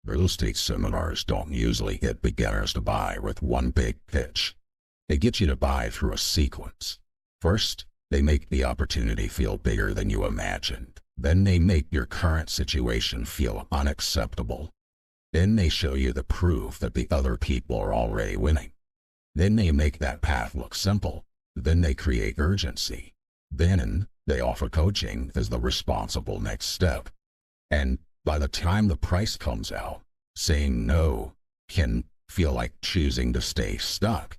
Real estate seminars don't usually get beginners to buy with one big pitch. They get you to buy through a sequence. First, they make the opportunity feel bigger than you imagined. Then they make your current situation feel unacceptable. Then they show you the proof that the other people are already winning. Then they make that path look simple. Then they create urgency. Then they offer coaching as the responsible next step. And by the time the price comes out, saying no can feel like choosing to stay stuck.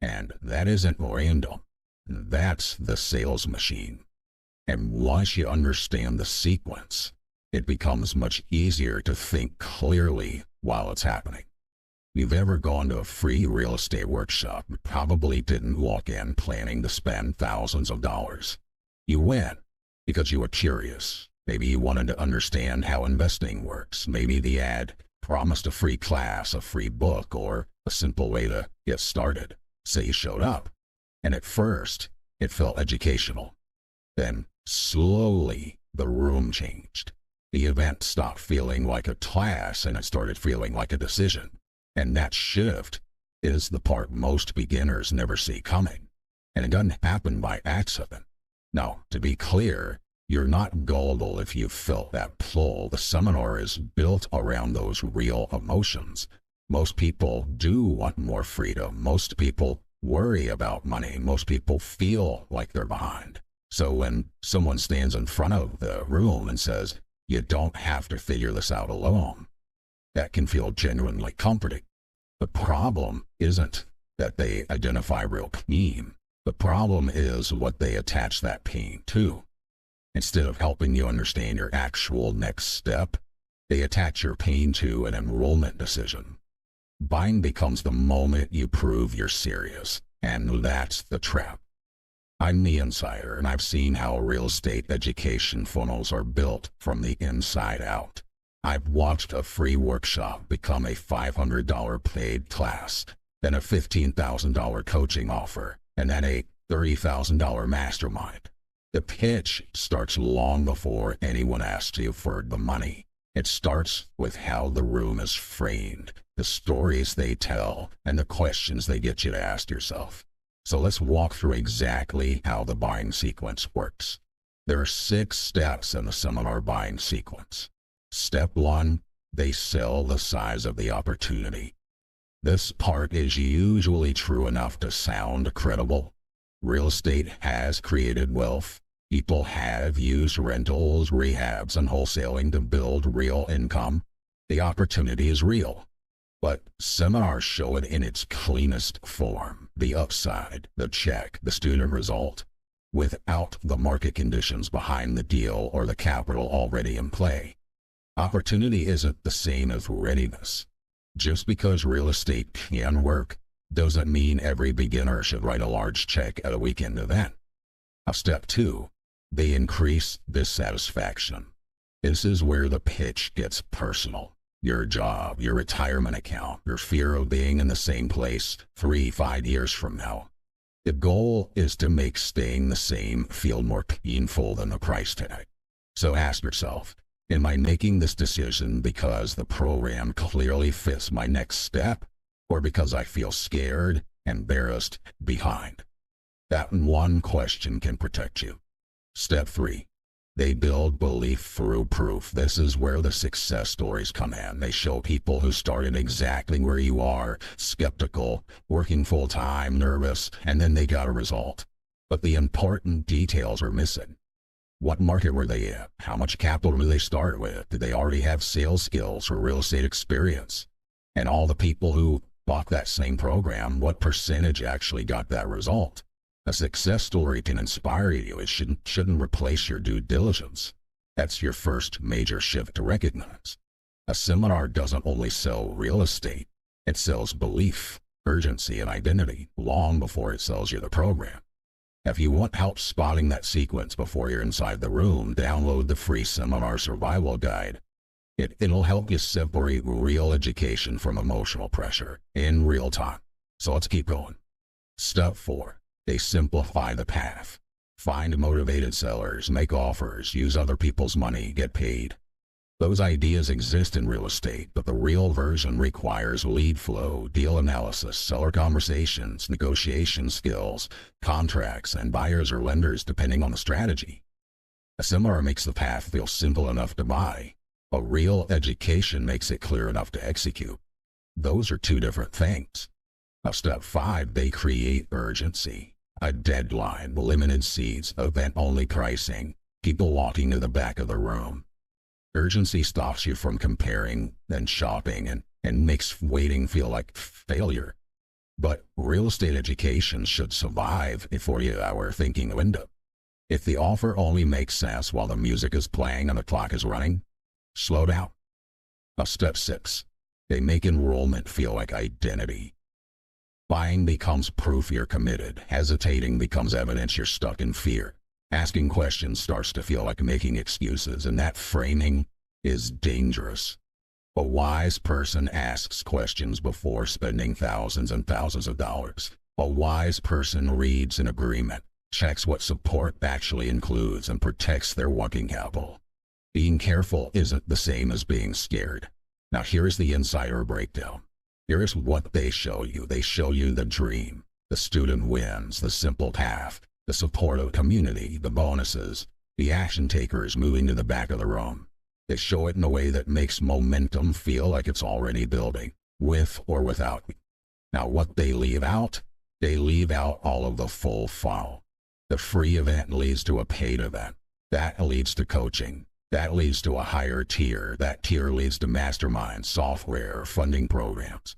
And that isn't random. That's the sales machine. And once you understand the sequence, it becomes much easier to think clearly while it's happening. You've ever gone to a free real estate workshop and probably didn't walk in planning to spend thousands of dollars. You went because you were curious. Maybe you wanted to understand how investing works. Maybe the ad promised a free class, a free book, or a simple way to get started. So you showed up. And at first, it felt educational. Then, slowly, the room changed. The event stopped feeling like a class and it started feeling like a decision. And that shift is the part most beginners never see coming. And it doesn't happen by accident. Now, to be clear, you're not gullible if you felt that pull. The seminar is built around those real emotions. Most people do want more freedom. Most people worry about money. Most people feel like they're behind. So when someone stands in front of the room and says, "You don't have to figure this out alone," that can feel genuinely comforting. The problem isn't that they identify real pain. The problem is what they attach that pain to. Instead of helping you understand your actual next step, they attach your pain to an enrollment decision. Buying becomes the moment you prove you're serious, and that's the trap. I'm the insider, and I've seen how real estate education funnels are built from the inside out. I've watched a free workshop become a $500 paid class, then a $15,000 coaching offer, and then a $30,000 mastermind. The pitch starts long before anyone asks you for the money. It starts with how the room is framed, the stories they tell, and the questions they get you to ask yourself. So let's walk through exactly how the buying sequence works. There are 6 steps in the seminar buying sequence. Step 1, they sell the size of the opportunity. This part is usually true enough to sound credible. Real estate has created wealth. People have used rentals, rehabs, and wholesaling to build real income. The opportunity is real. But seminars show it in its cleanest form: the upside, the check, the student result, without the market conditions behind the deal or the capital already in play. Opportunity isn't the same as readiness. Just because real estate can work doesn't mean every beginner should write a large check at a weekend event. Now, step 2, they increase dissatisfaction. This is where the pitch gets personal. Your job, your retirement account, your fear of being in the same place 3-5 years from now. The goal is to make staying the same feel more painful than the price tag. So ask yourself, am I making this decision because the program clearly fits my next step, or because I feel scared, embarrassed, behind? That one question can protect you. Step 3, they build belief through proof. This is where the success stories come in. They show people who started exactly where you are, skeptical, working full-time, nervous, and then they got a result. But the important details are missing. What market were they in? How much capital did they start with? Did they already have sales skills or real estate experience? And all the people who bought that same program, what percentage actually got that result? A success story can inspire you. It shouldn't replace your due diligence. That's your first major shift to recognize. A seminar doesn't only sell real estate. It sells belief, urgency, and identity long before it sells you the program. If you want help spotting that sequence before you're inside the room, download the free Seminar Survival Guide. It'll help you separate real education from emotional pressure in real time. So let's keep going. Step 4, they simplify the path. Find motivated sellers, make offers, use other people's money, get paid. Those ideas exist in real estate, but the real version requires lead flow, deal analysis, seller conversations, negotiation skills, contracts, and buyers or lenders depending on the strategy. A seminar makes the path feel simple enough to buy. A real education makes it clear enough to execute. Those are two different things. Now, step 5, they create urgency. A deadline, limited seats, event-only pricing, people walking to the back of the room. Urgency stops you from comparing and shopping and makes waiting feel like failure. But real estate education should survive a 48-hour thinking window. If the offer only makes sense while the music is playing and the clock is running, slow down. Now, step 6, they make enrollment feel like identity. Buying becomes proof you're committed. Hesitating becomes evidence you're stuck in fear. Asking questions starts to feel like making excuses, and that framing is dangerous. A wise person asks questions before spending thousands and thousands of dollars. A wise person reads an agreement, checks what support actually includes, and protects their working capital. Being careful isn't the same as being scared. Now, here's the insider breakdown. Here's what they show you. They show you the dream, the student wins, the simple path, the supportive community, the bonuses, the action takers moving to the back of the room. They show it in a way that makes momentum feel like it's already building, with or without me. Now, what they leave out all of the full funnel. The free event leads to a paid event. That leads to coaching. That leads to a higher tier. That tier leads to masterminds, software, funding programs.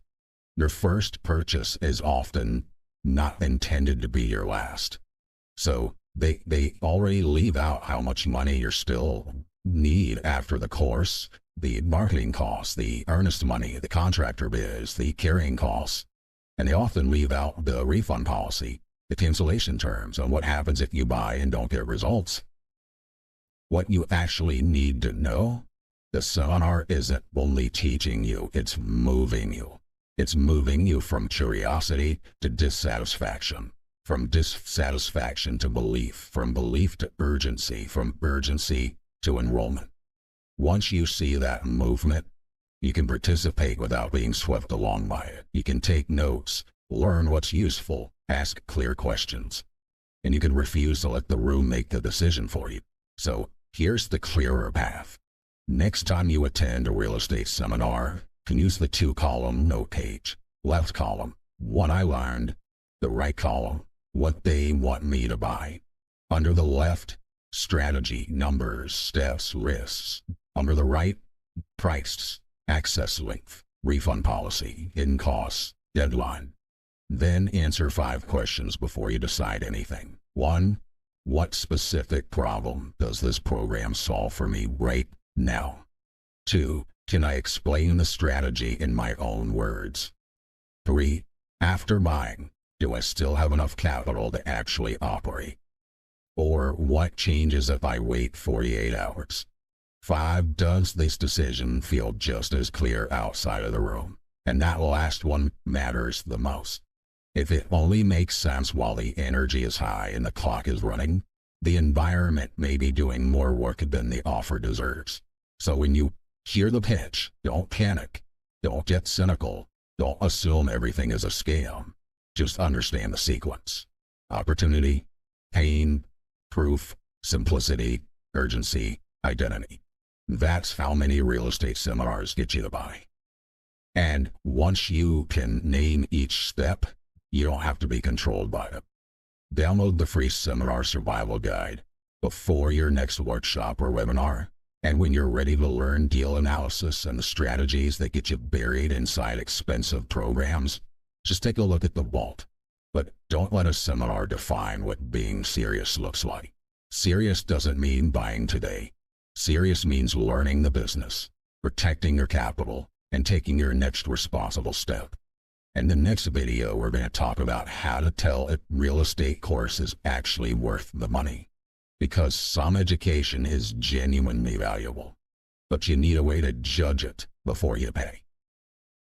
Your first purchase is often not intended to be your last. So they already leave out how much money you still need after the course, the marketing costs, the earnest money, the contractor biz, the carrying costs. And they often leave out the refund policy, the cancellation terms, and what happens if you buy and don't get results. What you actually need to know, the seminar isn't only teaching you, it's moving you. It's moving you from curiosity to dissatisfaction, from dissatisfaction to belief, from belief to urgency, from urgency to enrollment. Once you see that movement, you can participate without being swept along by it. You can take notes, learn what's useful, ask clear questions, and you can refuse to let the room make the decision for you. So here's the clearer path. Next time you attend a real estate seminar, you can use the 2-column note page. Left column, what I learned. The right column, what they want me to buy. Under the left, strategy, numbers, steps, risks. Under the right, price, access length, refund policy, hidden costs, deadline. Then answer 5 questions before you decide anything. 1. What specific problem does this program solve for me right now? 2. Can I explain the strategy in my own words? 3. After buying, do I still have enough capital to actually operate? 4. What changes if I wait 48 hours? 5. Does this decision feel just as clear outside of the room? And that last one matters the most. If it only makes sense while the energy is high and the clock is running, the environment may be doing more work than the offer deserves. So when you hear the pitch, don't panic, don't get cynical, don't assume everything is a scam. Just understand the sequence. Opportunity, pain, proof, simplicity, urgency, identity. That's how many real estate seminars get you to buy. And once you can name each step, you don't have to be controlled by it. Download the free Seminar Survival Guide before your next workshop or webinar. And when you're ready to learn deal analysis and the strategies that get you buried inside expensive programs, just take a look at the vault. But don't let a seminar define what being serious looks like. Serious doesn't mean buying today. Serious means learning the business, protecting your capital, and taking your next responsible step. In the next video, we're going to talk about how to tell if real estate course is actually worth the money. Because some education is genuinely valuable, but you need a way to judge it before you pay.